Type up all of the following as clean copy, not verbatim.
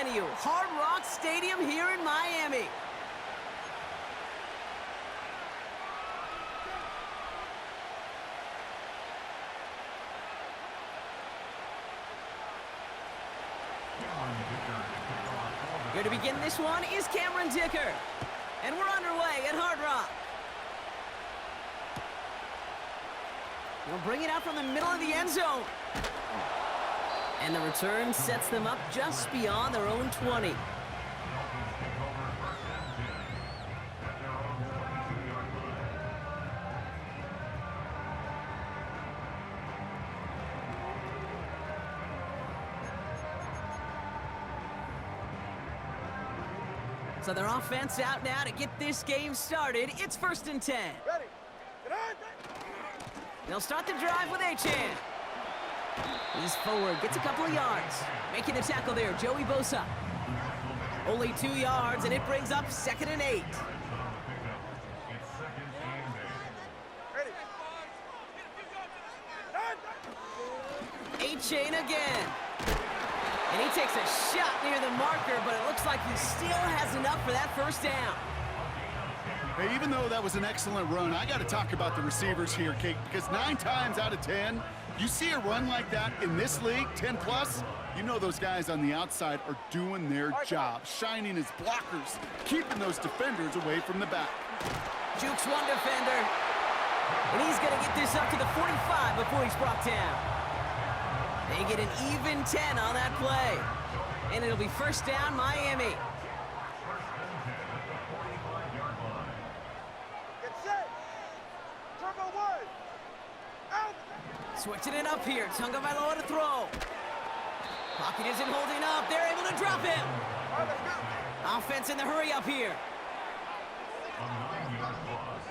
venue, Hard Rock Stadium here in Miami. Here to begin this one is Cameron Dicker. And we're underway at Hard Rock. They'll bring it out from the middle of the end zone. And the return sets them up just beyond their own 20. So their offense out now to get this game started. It's 1st and 10. Ready. They'll start the drive with A-Chan. He's forward, gets a couple of yards. Making the tackle there, Joey Bosa. Only 2 yards, and it brings up 2nd and 8. A-Chain again. And he takes a shot near the marker, but it looks like he still has enough for that first down. Hey, even though that was an excellent run, I got to talk about the receivers here, Kate, because 9 times out of 10, you see a run like that in this league, 10 plus, you know those guys on the outside are doing their job, shining as blockers, keeping those defenders away from the back. Jukes one defender, and he's going to get this up to the 45 before he's brought down. They get an even 10 on that play, and it'll be 1st down, Miami. Switching it up here. Tagovailoa to throw. Pocket isn't holding up. They're able to drop him. Offense in the hurry up here. On the 9-yard loss.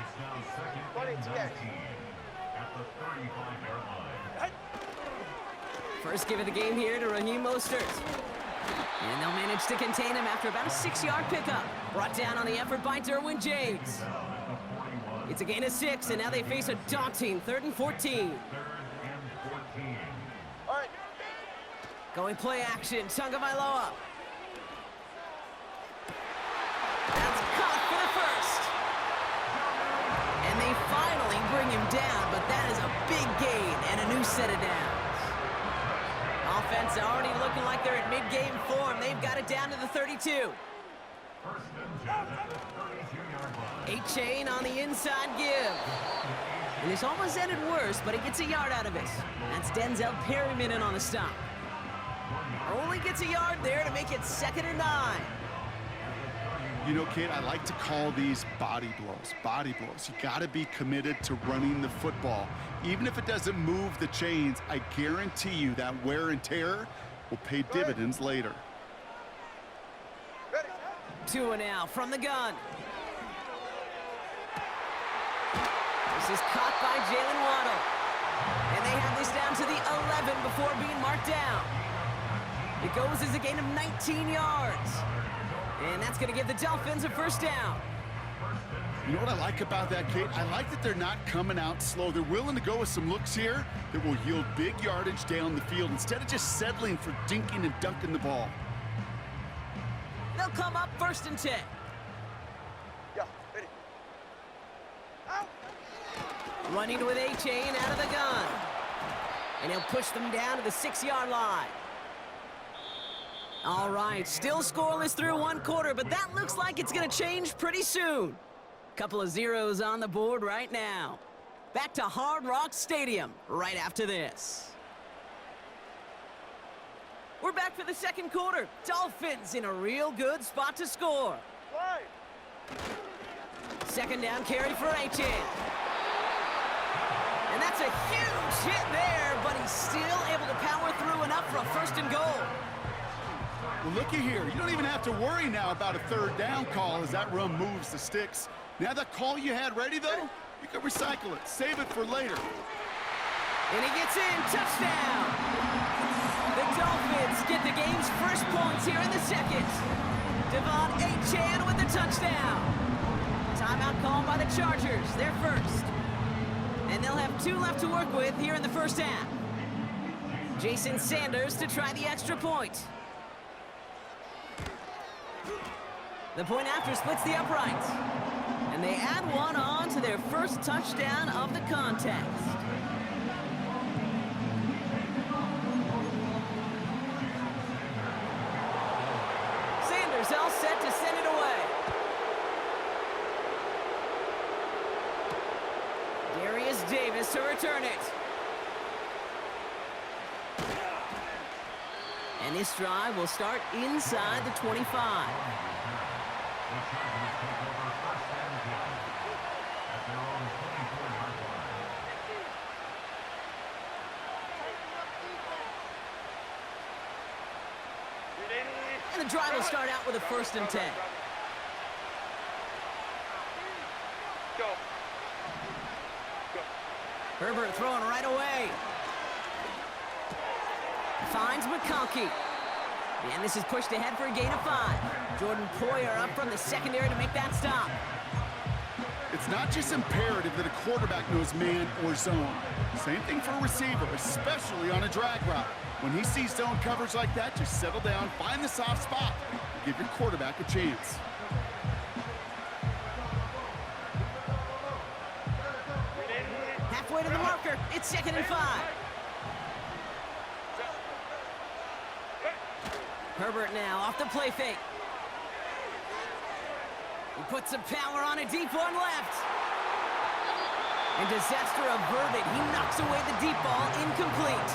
It's now 2nd and 19 at the 35-yard line. First give of the game here to Raheem Mostert. And they'll manage to contain him after about a 6-yard pickup. Brought down on the effort by Derwin James. It's a gain of 6, and now they face a daunting 3rd and 14. All right. Going play action, Tagovailoa. That's caught for the first. And they finally bring him down, but that is a big gain and a new set of downs. Offense already looking like they're at mid-game form. They've got it down to the 32. A-Chain on the inside give. And this almost ended worse, but he gets a yard out of it. That's Denzel Perryman in on the stop. Only gets a yard there to make it 2nd and 9. You know, Kate, I like to call these body blows. Body blows. You got to be committed to running the football. Even if it doesn't move the chains, I guarantee you that wear and tear will pay dividends later. 2 and out from the gun. This is caught by Jalen Waddle. And they have this down to the 11 before being marked down. It goes as a gain of 19 yards. And that's going to give the Dolphins a 1st down. You know what I like about that, Kate? I like that they're not coming out slow. They're willing to go with some looks here that will yield big yardage down the field instead of just settling for dinking and dunking the ball. They'll come up 1st and 10. Yeah, ready. Out. Running with A-Chain out of the gun. And he'll push them down to the 6-yard line. All right, still scoreless through 1 quarter, but that looks like it's going to change pretty soon. Couple of zeros on the board right now. Back to Hard Rock Stadium right after this. We're back for the 2nd quarter. Dolphins in a real good spot to score. Right. 2nd down carry for A-Chain. And that's a huge hit there, but he's still able to power through enough for a 1st and goal. Well, looky here. You don't even have to worry now about a 3rd down call as that run moves the sticks. Now that call you had ready, though, you can recycle it. Save it for later. And he gets in. Touchdown. The Dolphins get the game's first points here in the 2nd. Devon A-Chan with the touchdown. Timeout called by the Chargers. They're first. And they'll have 2 left to work with here in the 1st half. Jason Sanders to try the extra point. The point after splits the uprights. And they add one on to their first touchdown of the contest. Sanders all set to send it away. Darius Davis to return it. And this drive will start inside the 25. And the drive will start out with a 1st and 10. Go. Go. Herbert throwing right away. Finds McConkey. And this is pushed ahead for a gain of 5. Jordan Poyer up from the secondary to make that stop. It's not just imperative that a quarterback knows man or zone. Same thing for a receiver, especially on a drag route. When he sees zone coverage like that, just settle down, find the soft spot, and give your quarterback a chance. Halfway to the marker, it's 2nd and 5. Herbert now off the play fake. He puts some power on a deep one left. And disaster averted. He knocks away the deep ball, incomplete.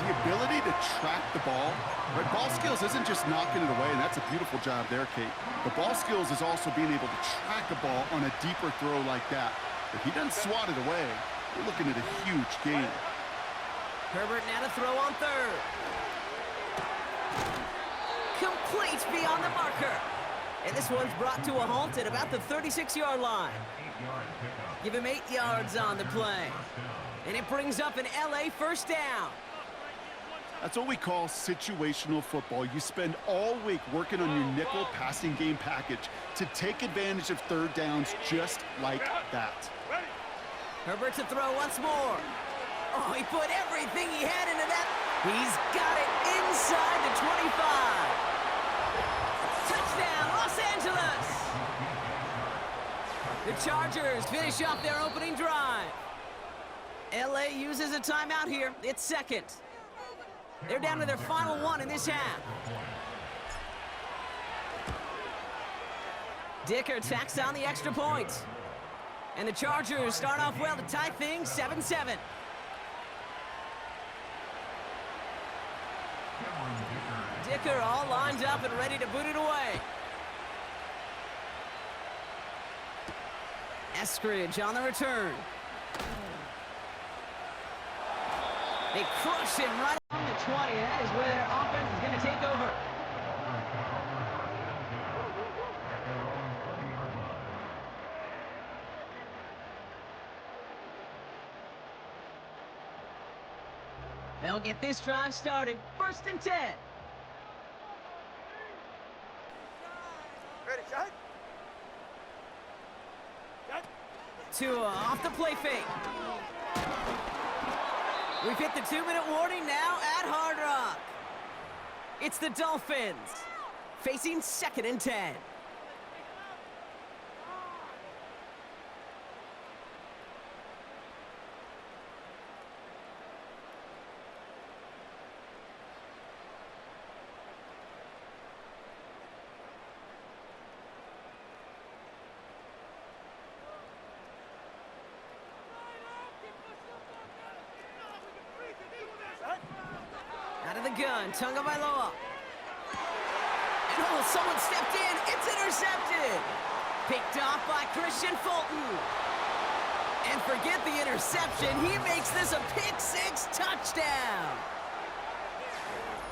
The ability to track the ball, right? Ball skills isn't just knocking it away, and that's a beautiful job there, Kate. The ball skills is also being able to track a ball on a deeper throw like that. If he doesn't swat it away, we're looking at a huge gain. Herbert now to throw on 3rd. Complete beyond the marker. And this one's brought to a halt at about the 36-yard line. Give him 8 yards on the play. And it brings up an LA 1st down. That's what we call situational football. You spend all week working on your nickel passing game package to take advantage of 3rd downs just like that. Herbert to throw once more. Oh, he put everything he had into that. He's got it inside the 25. Touchdown, Los Angeles! The Chargers finish off their opening drive. LA uses a timeout here. It's 2nd. They're down to their final 1 in this half. Dicker tacks on the extra point. And the Chargers start off well to tie things 7-7. Dicker all lined up and ready to boot it away. Eskridge on the return. They crush him right on the 20. That is where their offense is going to take over. They'll get this drive started. 1st and 10. Ready, shot. Tua off the play fake. We've hit the 2-minute warning now at Hard Rock. It's the Dolphins facing 2nd and 10. Out of the gun, Tunga Bailoa. And oh, someone stepped in. It's intercepted. Picked off by Christian Fulton. And forget the interception. He makes this a pick-6 touchdown.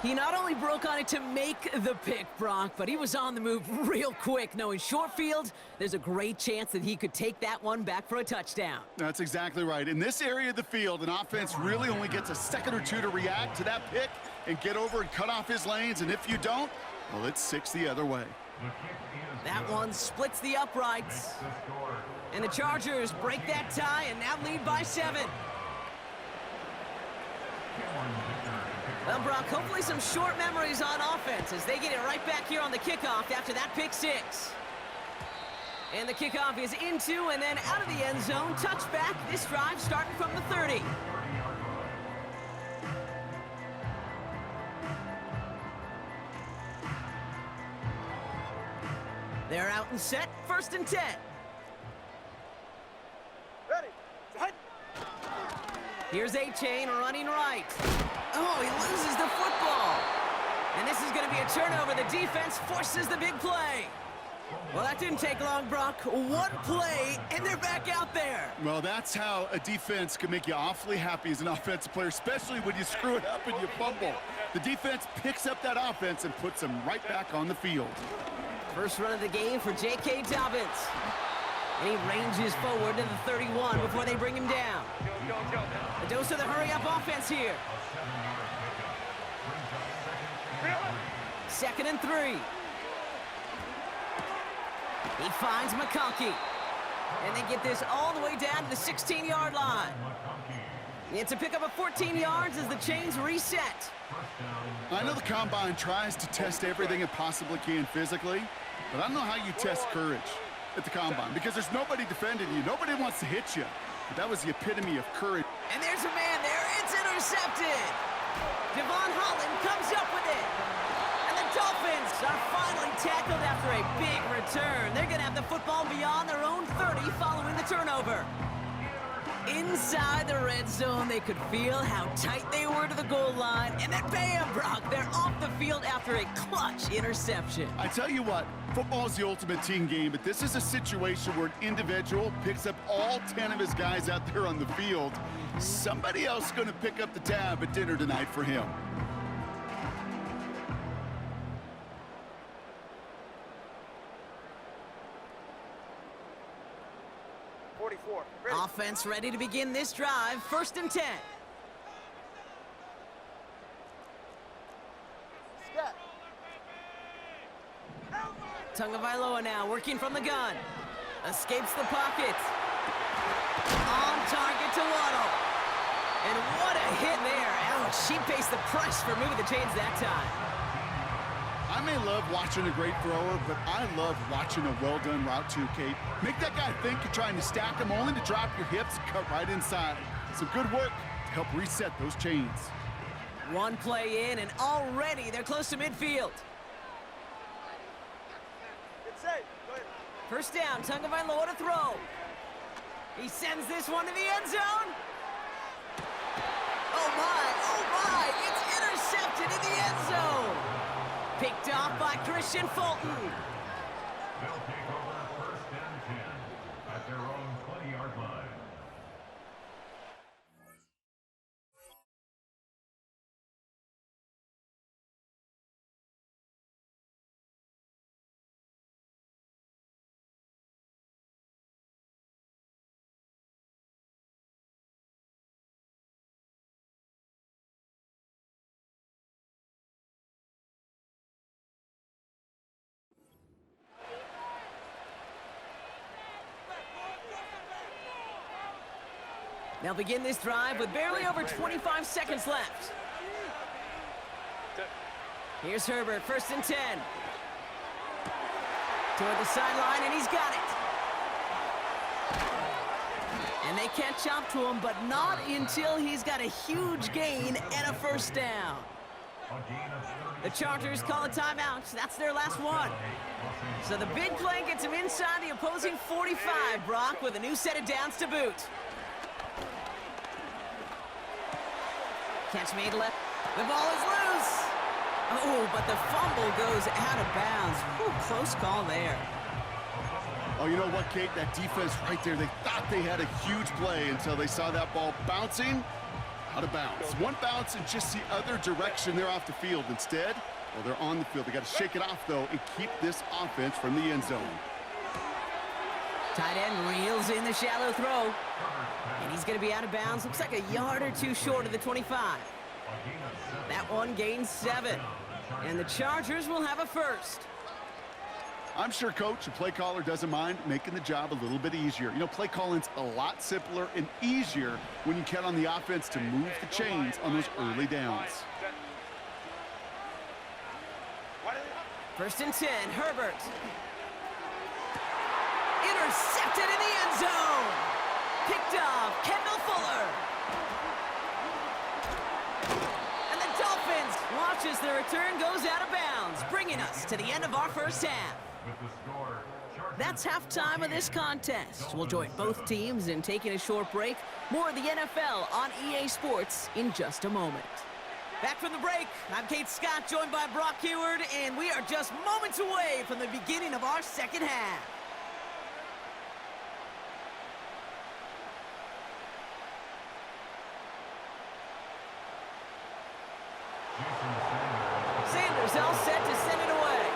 He not only broke on it to make the pick, Brock, but he was on the move real quick, knowing short field, there's a great chance that he could take that one back for a touchdown. That's exactly right. In this area of the field, an offense really only gets a second or two to react to that pick and get over and cut off his lanes, and if you don't, well, it's 6 the other way. That one splits the uprights. And the Chargers break that tie and now lead by 7. Well, Brock, hopefully some short memories on offense as they get it right back here on the kickoff after that pick six. And the kickoff is into and then out of the end zone. Touchback, this drive starting from the 30. They're out and set, 1st and 10. Ready. Set. Here's A-Chain running right. Oh, he loses the football. And this is going to be a turnover. The defense forces the big play. Well, that didn't take long, Brock. One play, and they're back out there. Well, that's how a defense can make you awfully happy as an offensive player, especially when you screw it up and you fumble. The defense picks up that offense and puts them right back on the field. First run of the game for J.K. Dobbins. And he ranges forward to the 31 before they bring him down. A dose of the hurry-up offense here. 2nd and 3. He finds McConkey. And they get this all the way down to the 16-yard line. It's a pickup of 14 yards as the chains reset. I know the Combine tries to test everything it possibly can physically, but I don't know how you test courage at the Combine because there's nobody defending you. Nobody wants to hit you. But that was the epitome of courage. And there's a man there. It's intercepted. Devon Holland comes up with it. And the Dolphins are finally tackled after a big return. They're going to have the football beyond their own 30 following the turnover. Inside the red zone, they could feel how tight they were to the goal line. And then bam, Brock, they're off the field after a clutch interception. I tell you what, football's the ultimate team game, but this is a situation where an individual picks up all 10 of his guys out there on the field. Somebody else is going to pick up the tab at dinner tonight for him. Offense ready to begin this drive. 1st and 10. Tagovailoa now working from the gun. Escapes the pocket. On target to Waddle. And what a hit there. Ouch, she faced the press for moving the chains that time. I may love watching a great thrower, but I love watching a well-done route too, Kate. Make that guy think you're trying to stack him only to drop your hips and cut right inside. Some good work to help reset those chains. One play in, and already they're close to midfield. It's safe. Go ahead. 1st down, Tagovailoa to throw. He sends this one to the end zone. Oh my, it's intercepted in the end zone. Picked off by Christian Fulton. They'll take over 1st and 10 at their own 20-yard line. They'll begin this drive with barely over 25 seconds left. Here's Herbert, 1st and 10. Toward the sideline, and he's got it. And they catch up to him, but not until he's got a huge gain and a 1st down. The Chargers call a timeout. That's their last one. So the big play gets him inside the opposing 45, Brock, with a new set of downs to boot. Catch made left. The ball is loose. Oh, but the fumble goes out of bounds. Whew, close call there. Oh, you know what, Kate? That defense right there, they thought they had a huge play until they saw that ball bouncing out of bounds. One bounce in just the other direction. They're off the field. Instead, well, they're on the field. They got to shake it off, though, and keep this offense from the end zone. Tight end reels in the shallow throw. And he's going to be out of bounds. Looks like a yard or two short of the 25. That one gains 7. And the Chargers will have a 1st. I'm sure Coach, the play caller, doesn't mind making the job a little bit easier. You know, play calling's a lot simpler and easier when you count on the offense to move the chains on those early downs. First and 10, Herbert. Intercepted in the end zone. Picked off, Kendall Fuller. And the Dolphins watch as the return goes out of bounds, bringing us to the end of our first half. That's halftime of this contest. We'll join both teams in taking a short break. More of the NFL on EA Sports in just a moment. Back from the break, I'm Kate Scott, joined by Brock Heward, and we are just moments away from the beginning of our second half. Sanders all set to send it away.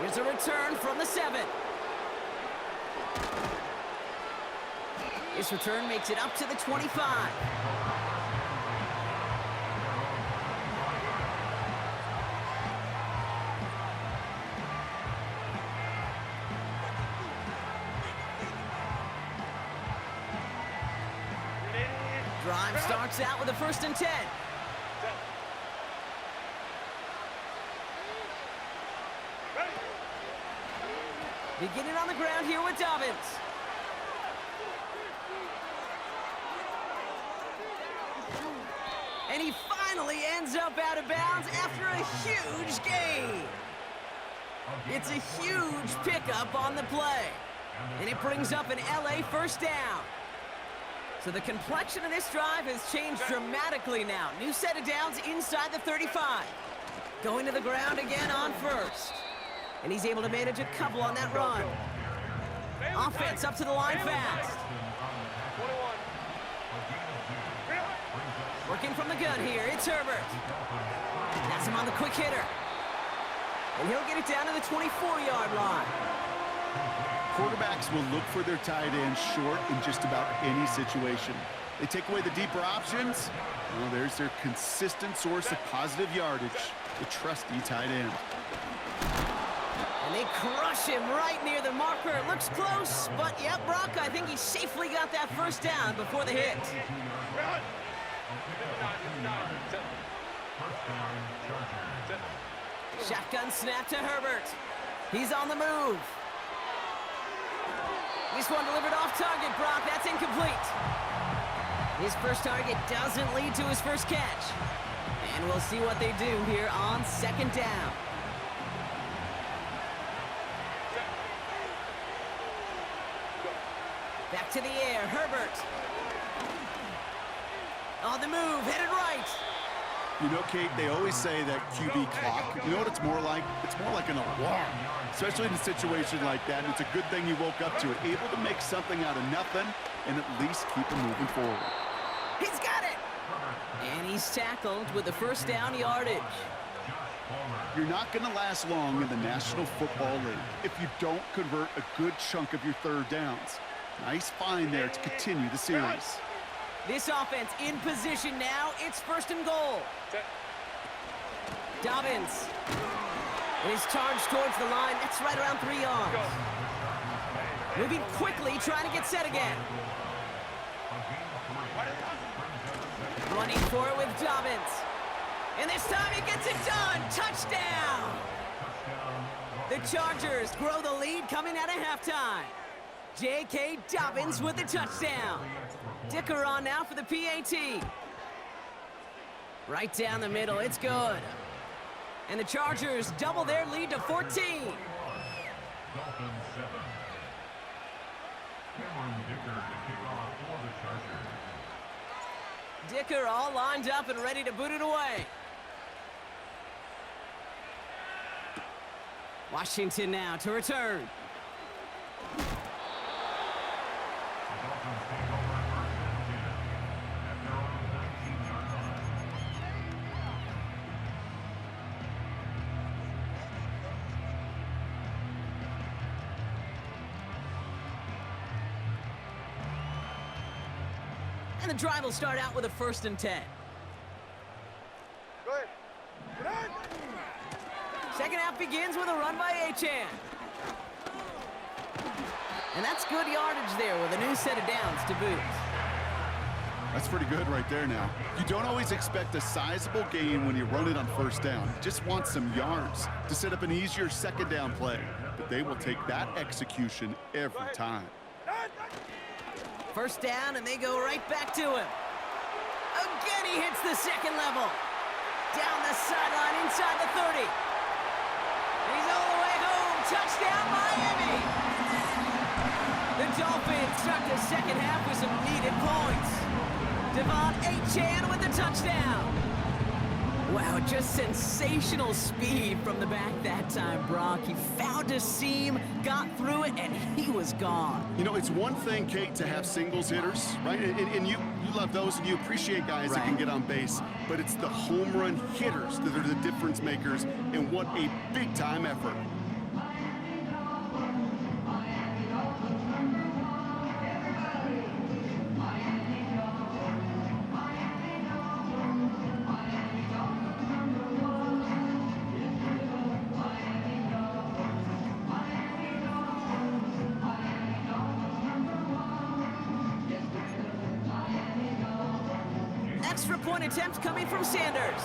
Here's a return from the 7. This return makes it up to the 25. Drive starts out with a first and 10. Beginning on the ground here with Dobbins. And he finally ends up out of bounds after a huge gain. It's a huge pickup on the play. And it brings up an LA first down. So the complexion of this drive has changed dramatically now. New set of downs inside the 35. Going to the ground again on first. And he's able to manage a couple on that run. Offense up to the line fast. Working from the gun here, it's Herbert. That's him on the quick hitter. And he'll get it down to the 24-yard line. Quarterbacks will look for their tight end short in just about any situation. They take away the deeper options. Well, there's their consistent source of positive yardage, the trusty tight end. And they crush him right near the marker. It looks close, but yeah, Brock, I think he safely got that first down before the hit. Shotgun snap to Herbert. He's on the move. This one delivered off target, Brock. That's incomplete. His first target doesn't lead to his first catch. And we'll see what they do here on second down. Back to the air, Herbert. On the move, headed right. You know, Kate, they always say that QB clock, you know what it's more like? It's more like an alarm, especially in a situation like that. And it's a good thing you woke up to it, able to make something out of nothing and at least keep it moving forward. He's got it. And he's tackled with the first down yardage. You're not going to last long in the National Football League if you don't convert a good chunk of your third downs. Nice find there to continue the series. This offense in position now. It's first and goal. Dobbins. And he's charged towards the line. That's right around 3 yards. Moving quickly, trying to get set again. Running for it with Dobbins. And this time he gets it done. Touchdown! The Chargers grow the lead coming out of halftime. J.K. Dobbins with the touchdown. Dicker on now for the PAT. Right down the middle, it's good. And the Chargers double their lead to 14. Dicker all lined up and ready to boot it away. Washington now to return. And the drive will start out with a first and 10. Go ahead. Get on. Second half begins with a run by Achane. And that's good yardage there with a new set of downs to boot. That's pretty good right there now. You don't always expect a sizable gain when you run it on first down. You just want some yards to set up an easier second down play. But they will take that execution every time. First down, and they go right back to him. Again, he hits the second level. Down the sideline, inside the 30. He's all the way home. Touchdown, Miami! The Dolphins start the second half with some needed points. Devon Achane with the touchdown. Wow, just sensational speed from the back that time, Brock. He found a seam, got through it, and he was gone. You know, it's one thing, Kate, to have singles hitters, right? And you love those, and you appreciate guys that can get on base. But it's the home run hitters that are the difference makers, and what a big-time effort. Extra point attempt coming from Sanders.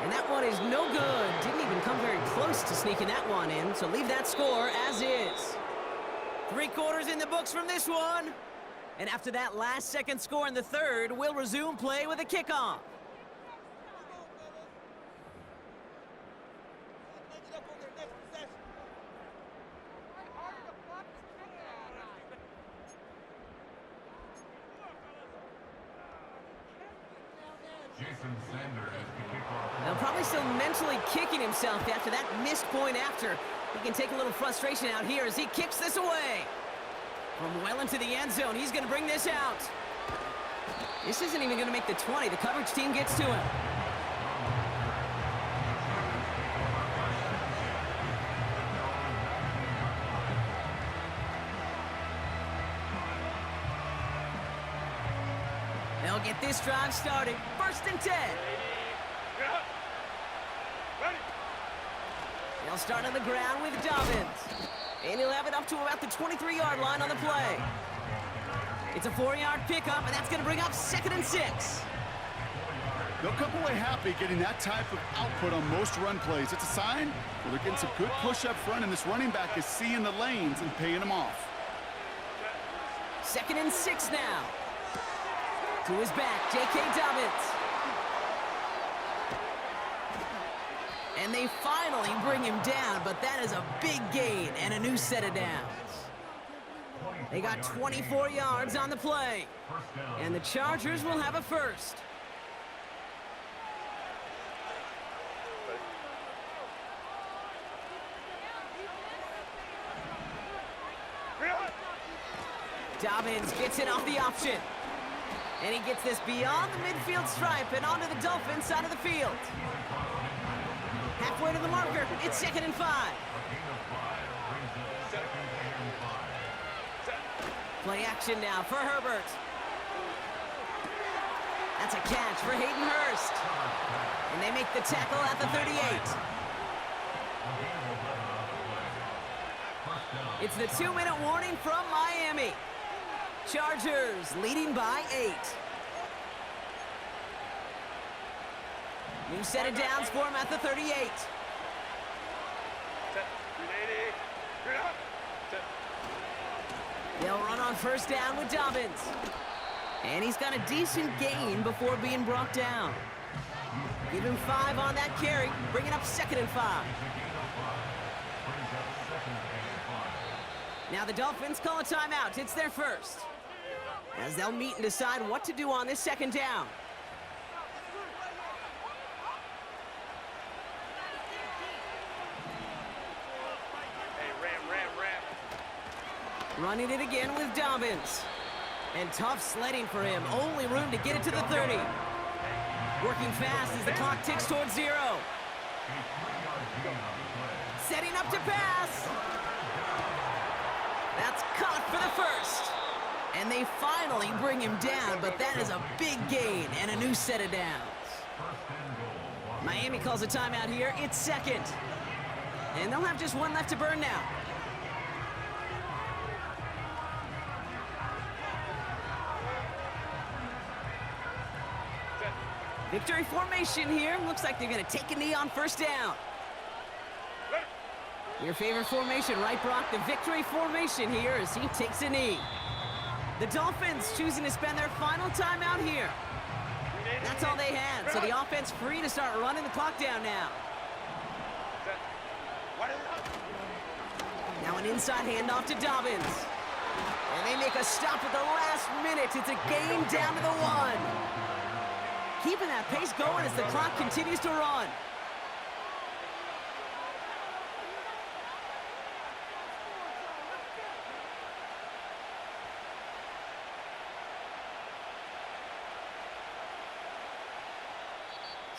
And that one is no good. Didn't even come very close to sneaking that one in, so leave that score as is. 3 quarters in the books from this one. And after that last second score in the third, we'll resume play with a kickoff. Now probably still mentally kicking himself after that missed point after. He can take a little frustration out here as he kicks this away. From well into the end zone, he's going to bring this out. This isn't even going to make the 20. The coverage team gets to him. They'll get this drive started. 1st and 10. They'll start on the ground with Dobbins. And he'll have it up to about the 23-yard line on the play. It's a 4-yard pickup, and that's going to bring up 2nd and 6. They'll come away happy getting that type of output on most run plays. It's a sign where they're getting some good push up front, and this running back is seeing the lanes and paying them off. 2nd and 6 now. To his back, J.K. Dobbins. And they finally bring him down, but that is a big gain and a new set of downs. They got 24 yards on the play. And the Chargers will have a first. Dobbins gets it off the option. And he gets this beyond the midfield stripe and onto the Dolphins side of the field. Halfway to the marker, it's 2nd and 5. Play action now for Herbert. That's a catch for Hayden Hurst. And they make the tackle at the 38. It's the 2-minute warning from Miami. Chargers leading by 8. New set of downs for him at the 38. They'll run on 1st down with Dobbins. And he's got a decent gain before being brought down. Give him 5 on that carry, bringing up 2nd and 5. Now the Dolphins call a timeout. It's their first. As they'll meet and decide what to do on this 2nd down. Running it again with Dobbins. And tough sledding for him. Only room to get it to the 30. Working fast as the clock ticks towards 0. Setting up to pass. That's caught for the first. And they finally bring him down, but that is a big gain and a new set of downs. Miami calls a timeout here. It's 2nd. And they'll have just 1 left to burn now. Victory formation here. Looks like they're going to take a knee on first down. Your favorite formation, right, Brock? The victory formation here as he takes a knee. The Dolphins choosing to spend their final timeout here. That's all they had, so the offense free to start running the clock down now. Now an inside handoff to Dobbins. And they make a stop at the last minute. It's a game down to the 1. Keeping that pace going as the clock continues to run.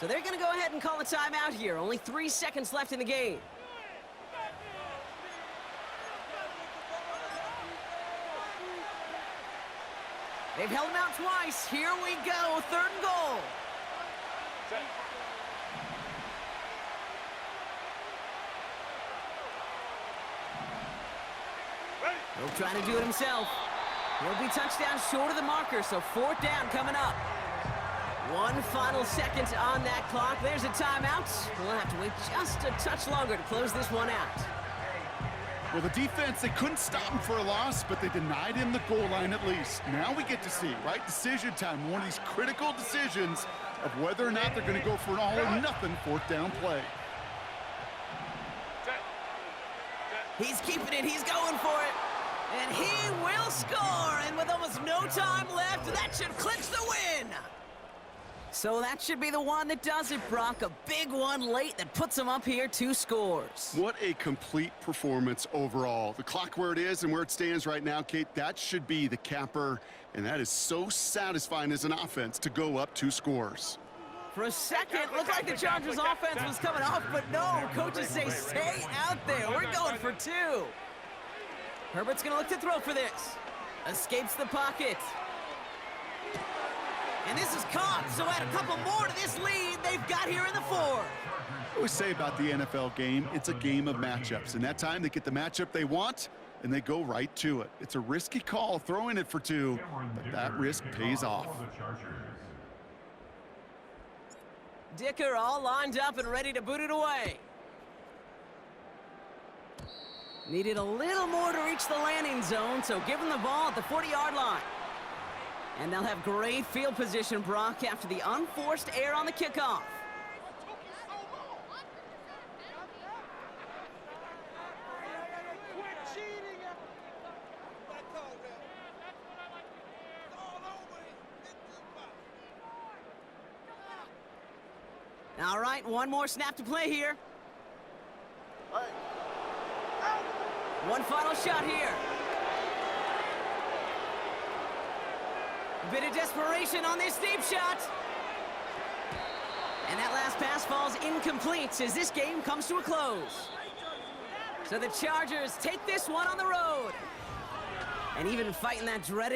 So they're going to go ahead and call a timeout here. Only 3 seconds left in the game. They've held him out twice. Here we go. 3rd and goal. He'll try to do it himself. He'll be touchdown short of the marker, so 4th down coming up. 1 final second on that clock. There's a timeout. We'll have to wait just a touch longer to close this one out. Well, the defense, they couldn't stop him for a loss, but they denied him the goal line at least. Now we get to see, right, decision time, one of these critical decisions of whether or not they're going to go for an all-or-nothing 4th down play. He's keeping it. He's going for it. And he will score. And with almost no time left, that should clinch the win. So that should be the one that does it, Brock. A big one late that puts them up here 2 scores. What a complete performance overall. The clock where it is and where it stands right now, Kate, that should be the capper. And that is so satisfying as an offense to go up 2 scores. For a second, it looked like the Chargers offense was coming off, but no. Coaches say, stay out there. We're going for 2. Herbert's going to look to throw for this. Escapes the pocket. And this is caught, so add a couple more to this lead they've got here in the 4th. I always say about the NFL game, it's a game of matchups. And that time they get the matchup they want, and they go right to it. It's a risky call throwing it for 2, but that risk pays off. Dicker all lined up and ready to boot it away. Needed a little more to reach the landing zone, so give him the ball at the 40-yard line. And they'll have great field position, Brock, after the unforced error on the kickoff. All right, 1 more snap to play here. One final shot here. A bit of desperation on this deep shot. And that last pass falls incomplete as this game comes to a close. So the Chargers take this one on the road. And even fighting that dreaded